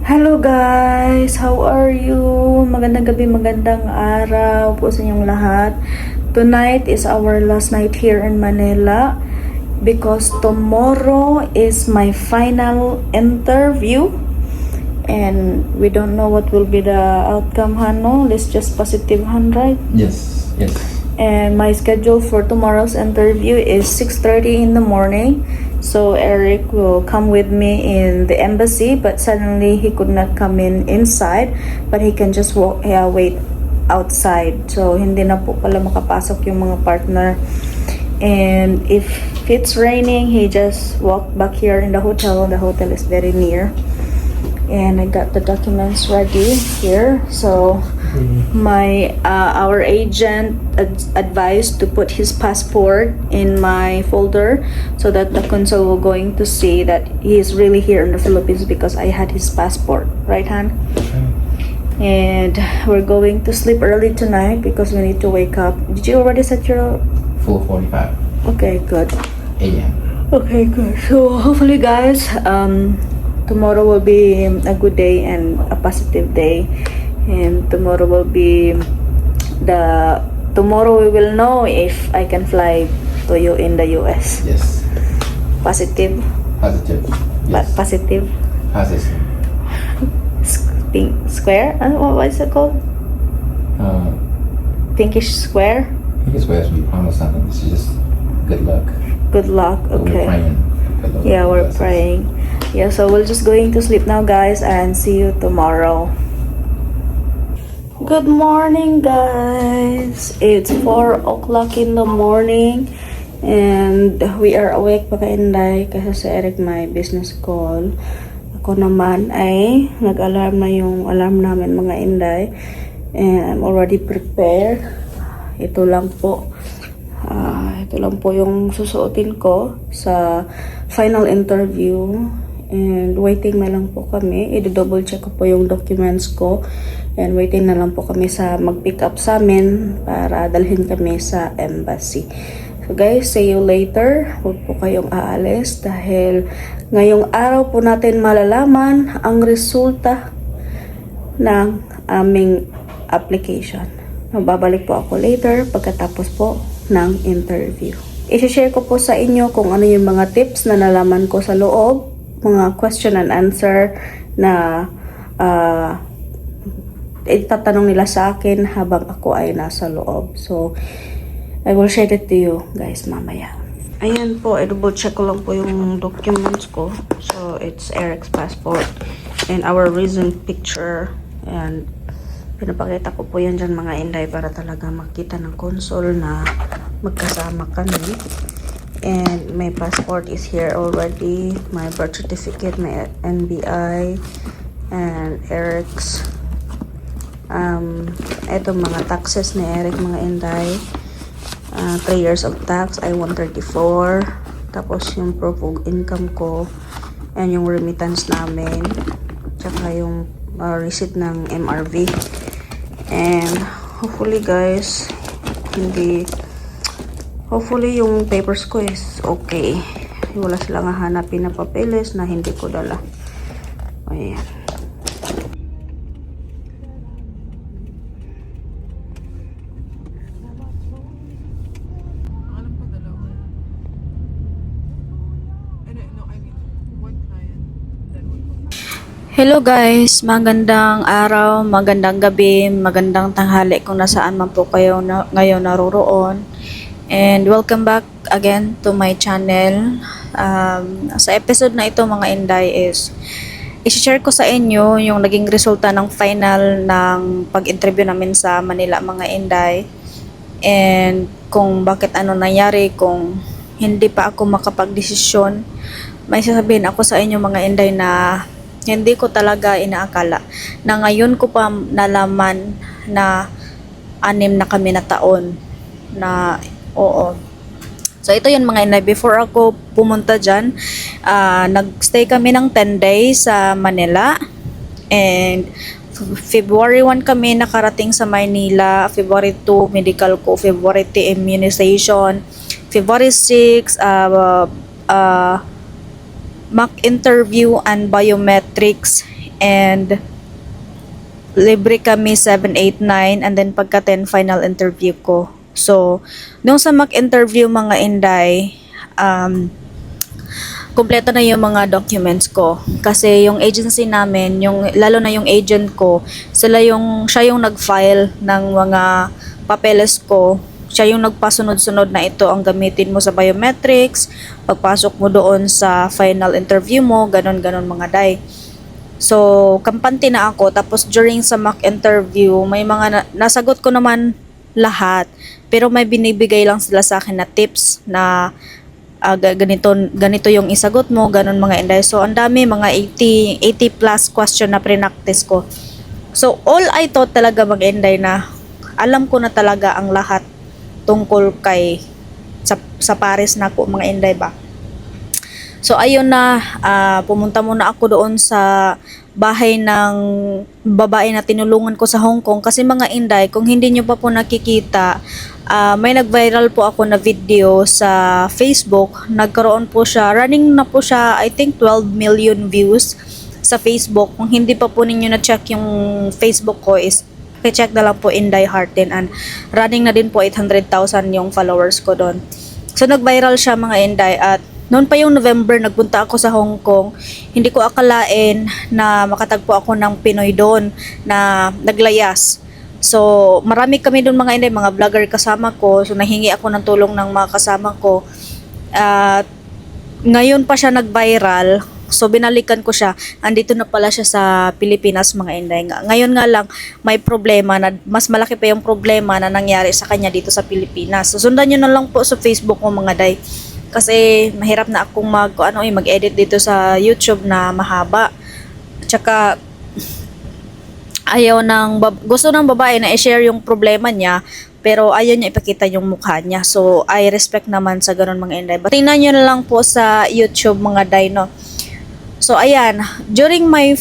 Hello guys! How are you? Magandang gabi, magandang araw po sa inyong lahat. Tonight is our last night here in Manila because tomorrow is my final interview and we don't know what will be the outcome, Hano. Let's just positive, Han, right? Yes, yes. And my schedule for tomorrow's interview is 6:30 in the morning. So Eric will come with me in the embassy, but suddenly he could not come inside, but he can just wait outside. So hindi na po pala makapasok yung mga partner. And if it's raining, he just walked back here in the hotel. The hotel is very near. And I got the documents ready here. So our agent advised to put his passport in my folder so that the consul will going to see that he is really here in the Philippines because I had his passport, right, Han? And we're going to sleep early tonight because we need to wake up. Did you already set your 4:45 Okay, good. a.m. Okay, good. So hopefully guys, tomorrow will be a good day and a positive day. And tomorrow will be tomorrow we will know if I can fly to you in the US. Yes. Positive. Positive. Yes. Positive. Positive. Pink square? What is it called? Pinkish square? I think it's where we promise something. This is just good luck. Good luck. But Okay. We're praying. Good luck. Yeah, we're Blessings. praying. Yeah, so we're just going to sleep now, guys, and see you tomorrow. Good morning, guys. It's 4 o'clock in the morning and we are awake pa kainday kasi si Eric may business call. Ako naman ay nag-alarm na yung alarm namin, mga inday, and I'm already prepared. Ito lang po yung susuotin ko sa final interview. And waiting na lang po kami. I-double check ko po yung documents ko. And waiting na lang po kami sa mag-pick up sa amin para dalhin kami sa embassy. So guys, see you later. Huwag po kayong aalis dahil ngayong araw po natin malalaman ang resulta ng aming application. Babalik po ako later pagkatapos po ng interview. I-share ko po sa inyo kung ano yung mga tips na nalaman ko sa loob, mga question and answer na itatanong nila sa akin habang ako ay nasa loob. So, I will share it to you guys mamaya. Ayan po, i-double check ko lang po yung documents ko. So, it's Eric's passport and our recent picture. And pinapakita ko po yan dyan, mga inday, para talaga makita ng consul na magkasama kami. And my passport is here already, my birth certificate, my NBI, and Eric's eto mga taxes ni Eric, mga inday, 3 years of tax, I-134, tapos yung proof of income ko, and yung remittance namin, tsaka yung receipt ng MRV. And hopefully guys, hopefully yung papers ko is okay. Wala silang hahanapin na papeles na hindi ko dala. Ayan. Hello guys, magandang araw, magandang gabi, magandang tanghali kung nasaan man po kayo ngayon naroroon. And welcome back again to my channel. Sa episode na ito, mga inday, is i-share ko sa inyo yung naging resulta ng final ng pag-interview namin sa Manila, mga inday. And kung bakit ano nangyari, kung hindi pa ako makapag-desisyon. May sasabihin ako sa inyo, mga inday, na hindi ko talaga inaakala na ngayon ko pa nalaman na 6 na kami na taon na oo. So ito yun, mga inay, before ako pumunta dyan, nagstay kami ng 10 days sa Manila. And February 1 kami nakarating sa Maynila, February 2 medical ko, February 3 immunization, February 6 mock interview and biometrics, And libre kami 7, 8, 9 and then pagka 10 final interview ko. So, nung sa mock interview mga inday, kumpleto na yung mga documents ko. Kasi yung agency namin, lalo na yung agent ko, siya yung nag-file ng mga papeles ko. Siya yung nagpasunod-sunod na ito ang gamitin mo sa biometrics, pagpasok mo doon sa final interview mo, ganon-ganon mga day. So, kampante na ako. Tapos during sa mock interview, may mga nasagot ko naman lahat. Pero may binibigay lang sila sa akin na tips na ganito yung isagot mo, ganun mga inday. So, ang dami, mga 80 plus question na pre-practice ko. So, all I thought talaga mga inday na alam ko na talaga ang lahat tungkol sa Paris na ko mga inday ba. So, ayun na, pumunta muna ako doon sa bahay ng babae na tinulungan ko sa Hong Kong. Kasi mga inday, kung hindi nyo pa po nakikita, may nag-viral po ako na video sa Facebook. Nagkaroon po siya, running na po siya, I think 12 million views sa Facebook. Kung hindi pa po ninyo na-check yung Facebook ko is, check na lang po Inday Hartin. And running na din po 800,000 yung followers ko doon. So nag-viral siya mga inday at noon pa yung November, nagpunta ako sa Hong Kong. Hindi ko akalain na makatagpo ako ng Pinoy doon na naglayas. So, marami kami doon mga inday, mga vlogger kasama ko. So, nahingi ako ng tulong ng mga kasama ko. Ngayon pa siya nag-viral. So, binalikan ko siya. Andito na pala siya sa Pilipinas mga inday. Ngayon nga lang, may problema na, mas malaki pa yung problema na nangyari sa kanya dito sa Pilipinas. So, sundan nyo na lang po sa Facebook mo mga day. Kasi mahirap na akong mag-edit dito sa YouTube na mahaba. Tsaka gusto ng babae na i-share yung problema niya pero ayaw niya ipakita yung mukha niya. So I respect naman sa ganun mga inday. But tingnan nyo na lang po sa YouTube mga day, no. So ayan, during my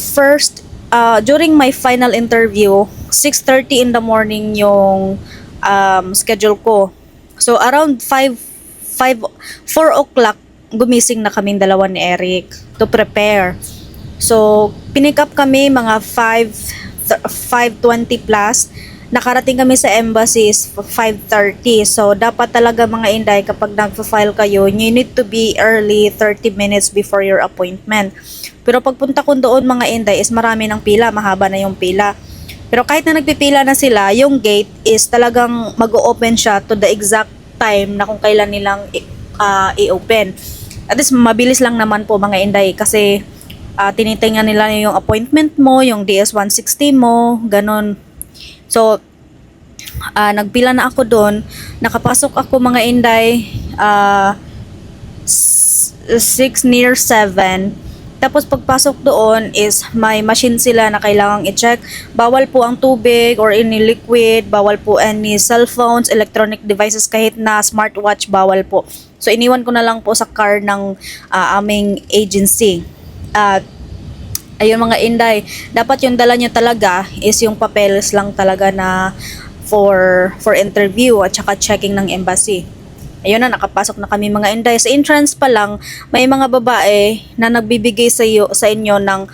final interview, 6:30 in the morning yung schedule ko. So around 4 o'clock, gumising na kaming dalawa ni Eric to prepare. So, pinick up kami mga 5:20 plus. Nakarating kami sa embassy is 5:30. So, dapat talaga mga inday, kapag nag-file kayo, you need to be early 30 minutes before your appointment. Pero pagpunta ko doon mga inday is marami ng pila, mahaba na yung pila. Pero kahit na nagpipila na sila, yung gate is talagang mag-o-open siya to the exact time na kung kailan nilang i-open. At least mabilis lang naman po mga inday kasi tinitingnan nila yung appointment mo, yung DS-160 mo, ganun. So, nagpila na ako doon. Nakapasok ako mga inday 6 near 7. Tapos pagpasok doon is may machine sila na kailangang i-check. Bawal po ang tubig or any liquid, bawal po any cellphones, electronic devices, kahit na smartwatch, bawal po. So iniwan ko na lang po sa car ng aming agency. Ayun mga inday, dapat yung dala nyo talaga is yung papeles lang talaga na for interview at saka checking ng embassy. Ayun na, nakapasok na kami mga inday. Sa entrance pa lang, may mga babae na nagbibigay sa inyo ng,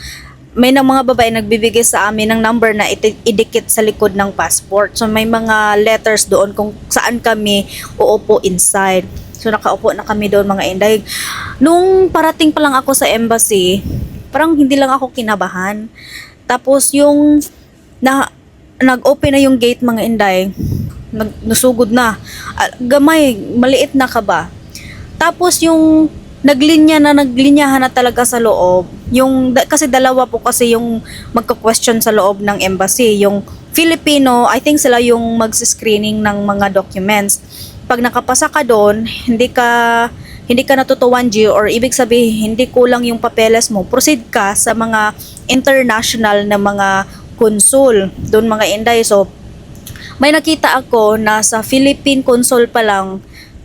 may mga babae nagbibigay sa amin ng number na idikit sa likod ng passport. So may mga letters doon kung saan kami uupo inside. So nakaupo na kami doon mga inday. Nung parating pa lang ako sa embassy, parang hindi lang ako kinabahan. Tapos yung nag-open na yung gate mga inday, nasugod na. Gamay, maliit na ka ba? Tapos yung naglinyahan na talaga sa loob. Kasi dalawa po kasi yung magka-question sa loob ng embassy. Yung Filipino, I think sila yung mag-screening ng mga documents. Pag nakapasa ka doon, hindi ka natutuwan G, or ibig sabihin hindi kulang yung papeles mo, proceed ka sa mga international na mga consul doon mga inday. So may nakita ako na sa Philippine consul pa lang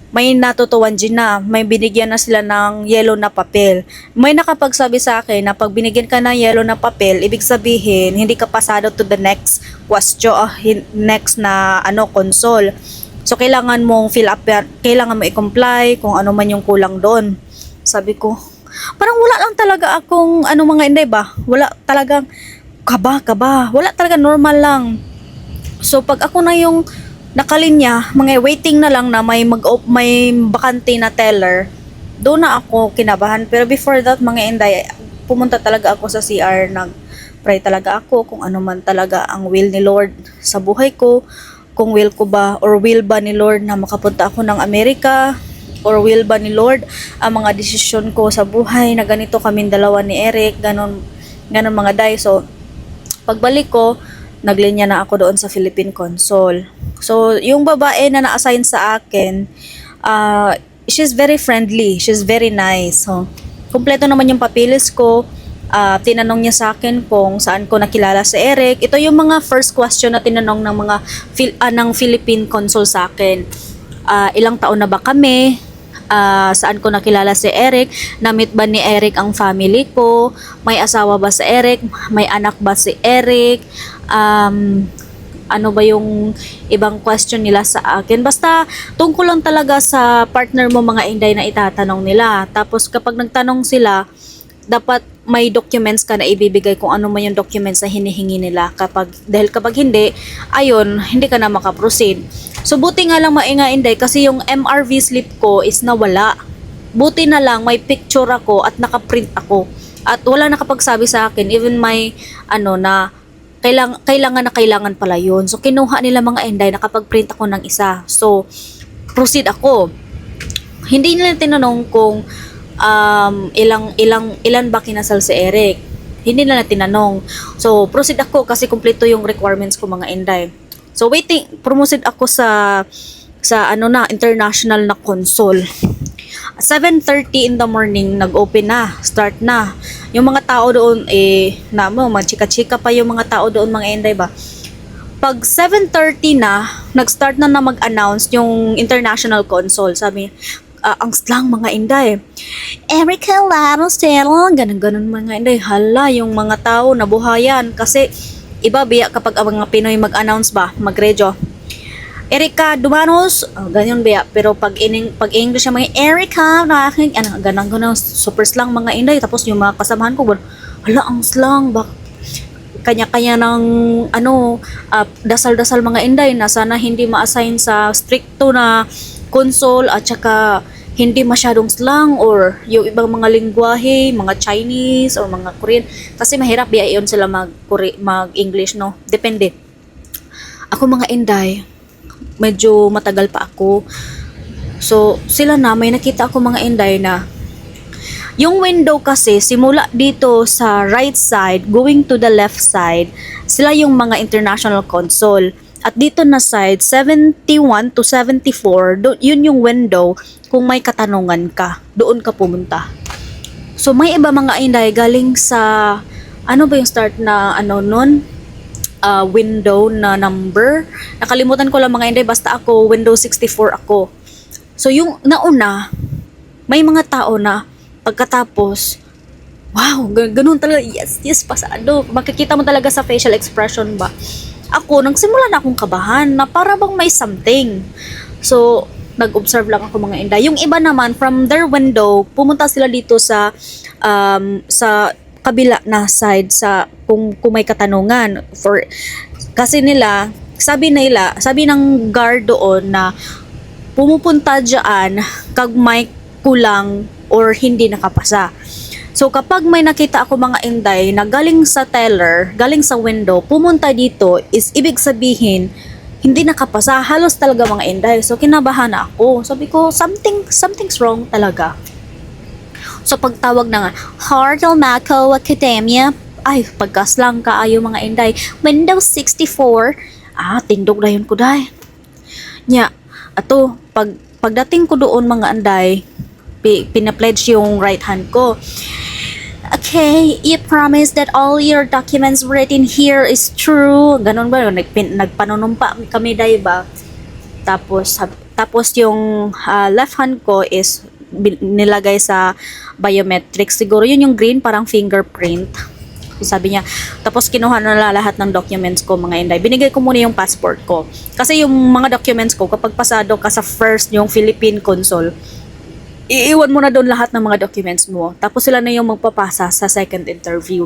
may natutuwan din na, may binigyan na sila ng yellow na papel. May nakapagsabi sa akin na pag binigyan ka ng yellow na papel, ibig sabihin hindi ka pasado to the next question, next na consul. So kailangan mong fill up, kailangan mo i-comply kung ano man yung kulang doon. Sabi ko, parang wala lang talaga akong ano mga inday ba? Wala talagang kaba. Wala talaga, normal lang. So pag ako na yung nakalinya, mga waiting na lang na may bakante na teller, doon na ako kinabahan. Pero before that, mga inday, pumunta talaga ako sa CR, nag-pray talaga ako kung ano man talaga ang will ni Lord sa buhay ko. Kung will ko ba or will ba ni Lord na makapunta ako ng Amerika, or will ba ni Lord ang mga desisyon ko sa buhay na ganito kaming dalawa ni Eric, ganon mga day. So pagbalik ko, naglinya na ako doon sa Philippine Consul. So yung babae na na-assign sa akin, she's very friendly, she's very nice. So kumpleto naman yung papilis ko. Tinanong niya sa akin kung saan ko nakilala si Eric. Ito yung mga first question na tinanong ng mga ng Philippine Consul sa akin. Ilang taon na ba kami? Saan ko nakilala si Eric? Na-meet ba ni Eric ang family ko? May asawa ba si Eric? May anak ba si Eric? Ano ba yung ibang question nila sa akin? Basta tungkol lang talaga sa partner mo, mga inday, na itatanong nila. Tapos kapag nagtanong sila, dapat may documents ka na ibibigay kung ano man yung documents na hinihingi nila. Dahil kapag hindi, ayun, hindi ka na makaproceed. So buti nga lang, mainga inday, kasi yung MRV slip ko is nawala. Buti na lang may picture ako at nakaprint ako. At wala nakapagsabi sa akin, even may na kailangan pala yun. So kinuha nila, mga inday, nakapag-print ako ng isa. So proceed ako. Hindi nila tinanong kung ilan ba kinasal si Eric. Hindi nila tinanong. So proceed ako kasi kumpleto yung requirements ko, mga inday. So proceed ako sa international na consul. 7:30 in the morning, nag-open na, start na. Yung mga tao doon, mga chika-chika pa yung mga tao doon, mga inday ba. Pag 7:30 na, nag-start na mag-announce yung international consul. Sabi, ang slang, mga inday, Erica Larostero, ganun mga inday. Hala, yung mga tao nabuhayan. Kasi iba biya kapag ang mga Pinoy mag-announce ba, mag-redyo, Erica Dumanos, ganyan biya. Pero pag English siya, mga Erica, ganun, super slang, mga inday. Tapos yung mga kasamahan ko, hala, ang slang, kanya-kanya ng dasal-dasal, mga inday, na sana hindi ma-assign sa stricto na consul, at saka hindi masyadong slang or yung ibang mga lingwahe, mga Chinese or mga Korean, kasi mahirap biya yun sila mag-English, no? Depende. Ako, mga inday, medyo matagal pa ako. So sila na, may nakita ako, mga inday, na yung window kasi simula dito sa right side going to the left side, sila yung mga international consul. At dito na side, 71 to 74, yun yung window. Kung may katanungan ka, doon ka pumunta. So may iba, mga inday, galing sa ano ba yung start na nun? Window na number. Nakalimutan ko lang, mga inday, basta ako window 64 ako. So yung nauna, may mga tao na pagkatapos, wow, ganun talaga, yes, pasado. Makikita mo talaga sa facial expression ba. Ako, nagsimula na akong kabahan na para bang may something. So, nag-observe lang ako, mga inday. Yung iba naman, from their window, pumunta sila dito sa kabila na side, sa kung may katanungan. Kasi sabi ng guard doon na pumupunta dyan kag may kulang or hindi nakapasa. So kapag may nakita ako, mga inday, na galing sa teller, galing sa window, pumunta dito, is ibig sabihin hindi nakapasa. Halos talaga, mga inday. So kinabahan na ako. Sabi ko, something's wrong talaga. So pagtawag na nga, Hardel Macau Academia, ay, pagkaslang kaayo, mga inday, Windows 64, tindog na yun ko, day. Nya, ato, pagdating ko doon, mga anday, pinapledge yung right hand ko. Okay, you promise that all your documents written here is true. Ganun ba? Nagpanunumpa kami, day ba? Tapos yung left hand ko is nilagay sa biometrics. Siguro yun yung green, parang fingerprint. Sabi niya, tapos kinuha na lahat ng documents ko, mga inday. Binigay ko muna yung passport ko. Kasi yung mga documents ko, kapag pasado ka sa first, yung Philippine Consul, iiwan mo na doon lahat ng mga documents mo. Tapos sila na yung magpapasa sa second interview.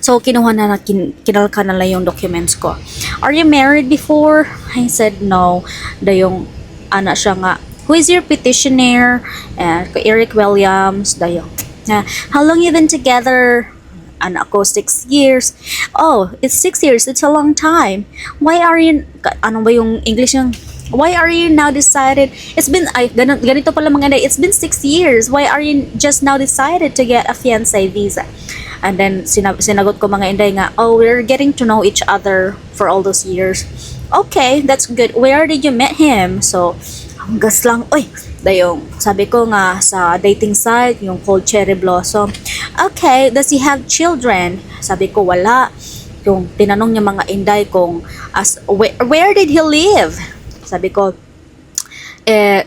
So, kinuha na, kinalka na lang yung documents ko. Are you married before? I said no. Dayong, siya nga, who is your petitioner? Eric Williams. Dayong, how long you been together? Anak ko, 6 years. Oh, it's 6 years. It's a long time. Why are you, ano ba yung English yung, why are you now decided, it's been, ganito pala mga day, it's been 6 years. Why are you just now decided to get a fiancé visa? And then, sinagot ko mga inday nga, oh, we're getting to know each other for all those years. Okay, that's good. Where did you meet him? So, ang gas lang, oy, dayong, sabi ko nga, sa dating site, yung called Cherry Blossom. Okay, does he have children? Sabi ko, wala. Yung tinanong niya mga inday kung, where did he live? Sabi ko,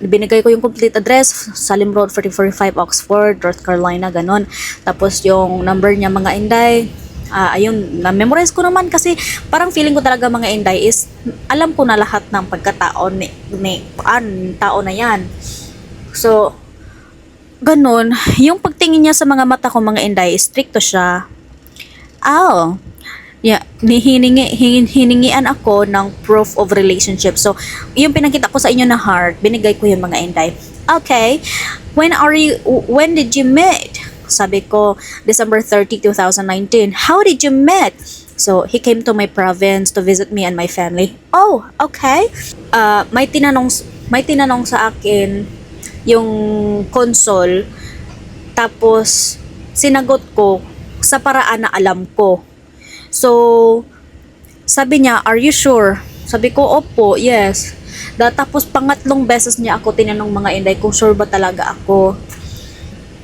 binigay ko yung complete address, Salim Road 4045 Oxford, North Carolina, ganon. Tapos yung number niya mga inday, ayun, na-memorize ko naman kasi parang feeling ko talaga mga inday is, alam ko na lahat ng pagkatao ni tao na yan. So, ganon, yung pagtingin niya sa mga mata ko mga inday, stricto siya. Oh, yeah, hiningian ako ng proof of relationship. So, yung pinakita ko sa inyo na heart, binigay ko yung mga inday. Okay, when did you meet? Sabi ko, December 30, 2019. How did you meet? So, he came to my province to visit me and my family. Oh, okay. May tinanong sa akin yung consul. Tapos, sinagot ko sa paraan na alam ko. So, sabi niya, are you sure? Sabi ko, opo, yes. Tapos pangatlong beses niya ako tinanong mga inday kung sure ba talaga ako.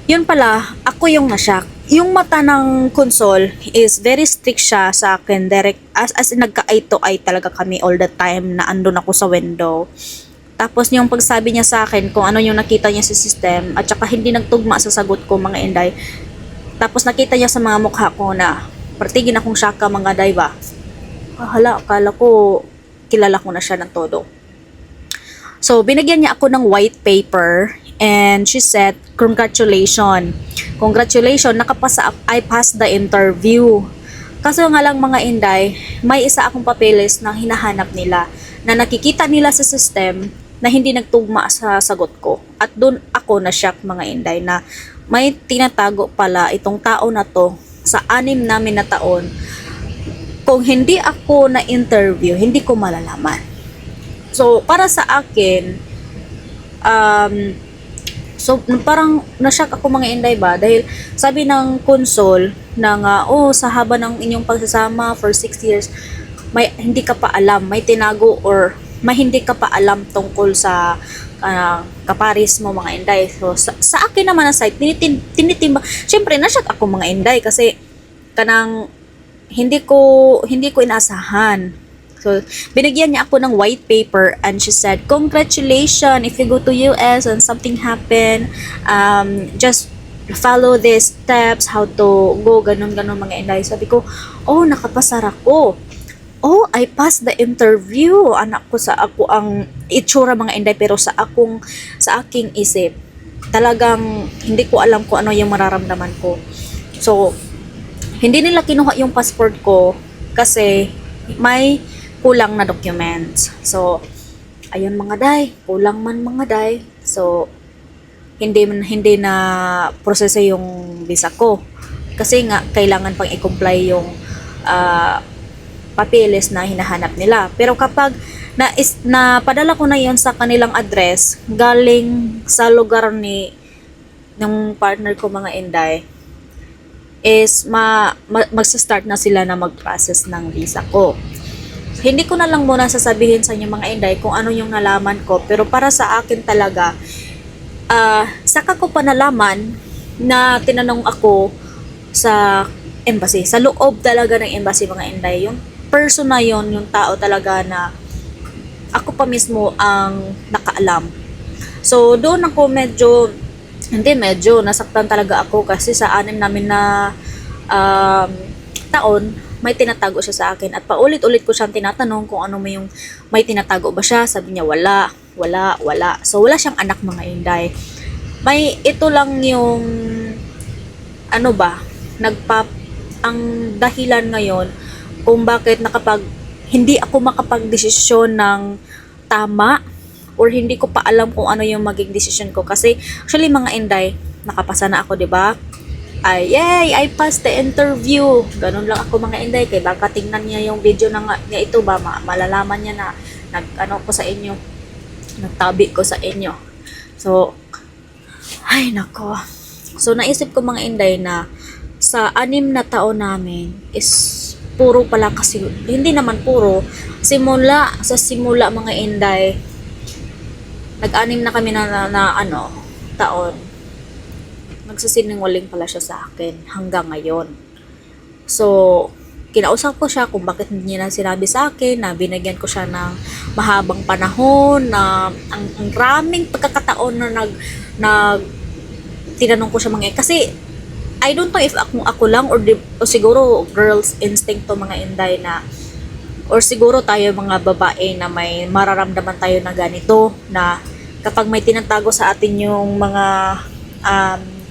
Yun pala, ako yung nashock. Yung mata ng console is very strict siya sa akin. Direct, as in nagka-eye to eye talaga kami all the time na andun ako sa window. Tapos yung pagsabi niya sa akin kung ano yung nakita niya sa system at saka hindi nagtugma sa sagot ko mga inday. Tapos nakita niya sa mga mukha ko na partigin akong syaka mga diva. Hala, akala ko kilala ko na siya ng todo. So, binigyan niya ako ng white paper and she said, congratulations. Congratulations, nakapasa, I passed the interview. Kaso nga lang mga inday, may isa akong papeles na hinahanap nila na nakikita nila sa system na hindi nagtugma sa sagot ko. At doon ako na-shock mga inday na may tinatago pala itong tao na to sa 6 namin na taon. Kung hindi ako na-interview, hindi ko malalaman. So, para sa akin, so, parang na-shock ako mga inday ba? Dahil sabi ng console na nga, sa haba ng inyong pagsasama for 6 years, hindi ka pa alam, may tinago or may hindi ka pa alam tungkol sa kaparis mo mga inday. So, sa akin naman na site, tinitimba. Siyempre, na-shock ako mga inday kasi kanang hindi ko inaasahan. So, binigyan niya ako ng white paper and she said, congratulations, if you go to US and something happen, just follow these steps, how to go, ganun mga inday. Sabi ko, nakapasar ako. I passed the interview. Anak ko, sa ako ang itsura mga inday, pero sa aking isip, talagang hindi ko alam kung ano yung mararamdaman ko. So, hindi nila kinuha yung passport ko kasi may kulang na documents. So, ayun mga day, kulang man mga day. So, hindi na proseso yung visa ko. Kasi nga, kailangan pang i-comply yung papeles na hinahanap nila. Pero kapag napadala ko na yon sa kanilang address, galing sa lugar ng partner ko mga inday, is magsa-start na sila na mag-process ng visa ko. Hindi ko na lang muna sasabihin sa inyo mga inday kung ano yung nalaman ko, pero para sa akin talaga, saka ko pa nalaman na tinanong ako sa embassy, sa loob talaga ng embassy mga inday, yung person na yon, yung tao talaga na ako pa mismo ang nakaalam. So doon ako medyo nasaktan talaga ako kasi sa 6 namin na taon, may tinatago siya sa akin at paulit-ulit ko siyang tinatanong kung ano may tinatago ba siya. Sabi niya wala. So wala siyang anak mga inday. may ito lang yung ano ba, ang dahilan ngayon kung bakit hindi ako makapagdesisyon ng tama or hindi ko pa alam kung ano yung maging desisyon ko. Kasi actually mga inday, nakapasa na ako, 'di ba? Ay, yay! I passed the interview. Ganun lang ako mga inday. Kaya baka tingnan niya yung video niya ito ba, malalaman niya na nag-ano ko sa inyo. Nagtabi ko sa inyo. So, ay nako. So, naisip ko mga inday na sa 6 na taon namin is puro pala kasi, hindi naman puro, simula mga inday, nag-6 na kami na taon. Nagsisinungaling pala siya sa akin hanggang ngayon. So, kinausap ko siya kung bakit hindi niya na sinabi sa akin na binigyan ko siya ng mahabang panahon, na ang raming pagkakataon na tinanong ko siya kasi I don't know if ako lang o siguro girls instinct to mga inday na, or siguro tayo mga babae na may mararamdaman tayo na ganito, na kapag may tinatago sa atin yung mga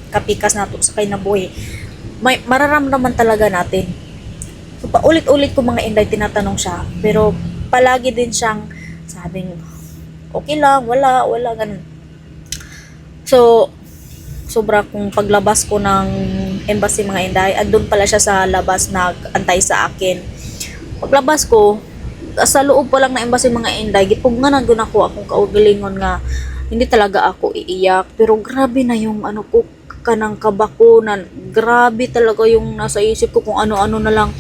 kapikas na sakay na buhay, may mararamdaman talaga natin. So, paulit-ulit ko mga inday tinatanong siya, pero palagi din siyang sabing okay lang, wala, ganun. So, sobra kung paglabas ko ng embassy mga inday, andun pala siya sa labas nag-antay sa akin. Paglabas ko, sa loob pa lang na embassy mga inday, gipugngan ako akong kaugalingon nga hindi talaga ako iiyak, pero grabe na yung ko kanang kabakunan, grabe talaga yung nasa isip ko kung ano-ano na lang.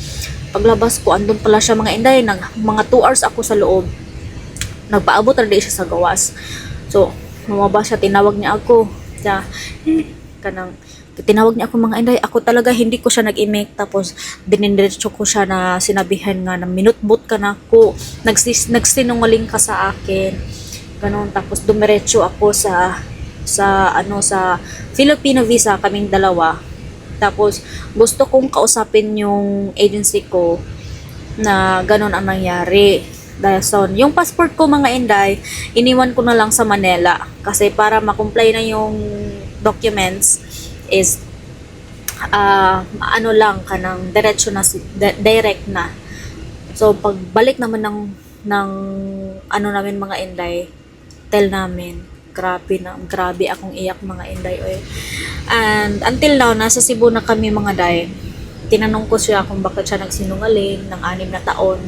Paglabas ko, andun pala siya mga inday, mga 2 hours ako sa loob, nagpaabot na siya sa gawas. So, lumabas siya, tinawag niya ako, tinawag niya ako mga inday, ako talaga hindi ko siya nag-imik, tapos dinindiretso ko siya na sinabihan nga na minutbot ka na ako, nagsinungaling ka sa akin, ganon. Tapos dumiretso ako sa Filipino visa, kaming dalawa. Tapos gusto kong kausapin yung agency ko na ganon ang nangyari. Dahil yung passport ko mga inday, iniwan ko na lang sa Manila kasi para makomply na yung documents is kanang direct na. So pagbalik naman ng namin mga inday, tell namin, grabe akong iyak mga inday oy. And until now, nasa Cebu na kami mga day. Tinanong ko siya kung bakit siya nagsinungaling ng 6 na taon.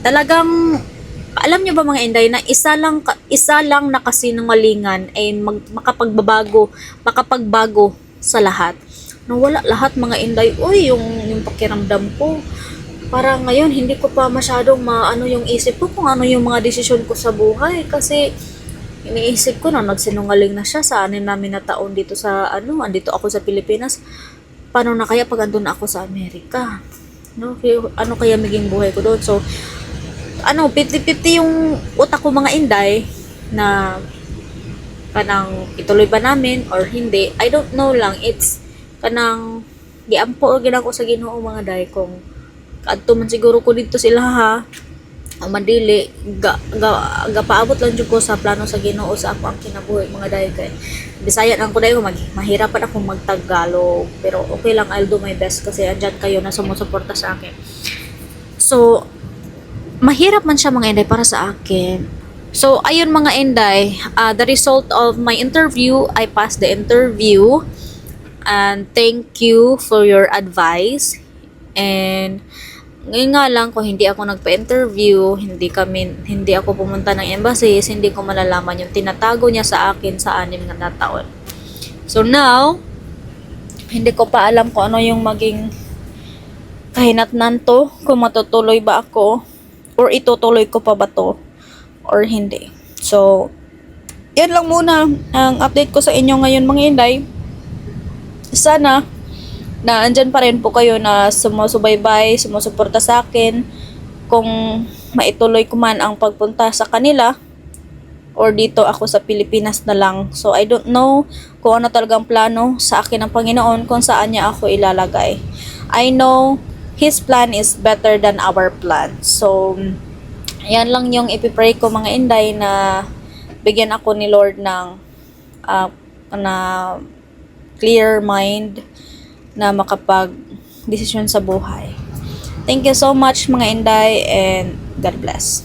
Talagang alam niyo ba mga inday na isa lang nakasinungalingan ay makapagbago sa lahat. Nawala lahat mga inday. Uy, yung pakiramdam ko. Para ngayon hindi ko pa masyadong yung isip ko kung ano yung mga desisyon ko sa buhay, kasi iniisip ko na nagsinungaling na siya sa 6 namin na taon dito andito ako sa Pilipinas. Paano na kaya pag andun ako sa Amerika? No, ano kaya maging buhay ko doon? So, 50-50 yung utak ko mga inday na kanang ituloy ba namin or hindi. I don't know lang. It's kanang giampo ginako sa Ginoo mga day kung kadto man siguro ko dito sila ha. Madili paabot lang jud ko sa plano sa Ginoo sa ako ang kinabuhi mga day kay Bisaya lang ko dayo, mahirapan ako magtagalog, pero okay lang, I'll do my best kasi andyan kayo na sumusuporta sa akin. So mahirap man siya mga inday para sa akin. So ayun mga inday, the result of my interview, I passed the interview, and thank you for your advice. And ngayon nga lang, kung hindi ako nagpa-interview, hindi ako pumunta ng embassy, hindi ko malalaman yung tinatago niya sa akin sa 6 na taon. So now, hindi ko pa alam kung ano yung maging kahinatnan to, kung matutuloy ba ako, or itutuloy ko pa ba to, or hindi. So, yan lang muna ang update ko sa inyo ngayon mga inday. Sana na andyan pa rin po kayo na sumusubaybay, sumusuporta sa akin kung maituloy ko man ang pagpunta sa kanila or dito ako sa Pilipinas na lang. So I don't know kung ano talagang plano sa akin ng Panginoon kung saan niya ako ilalagay. I know His plan is better than our plan. So yan lang yung ipipray ko mga inday, na bigyan ako ni Lord ng na clear mind na makapag-desisyon sa buhay. Thank you so much mga Inday and God bless.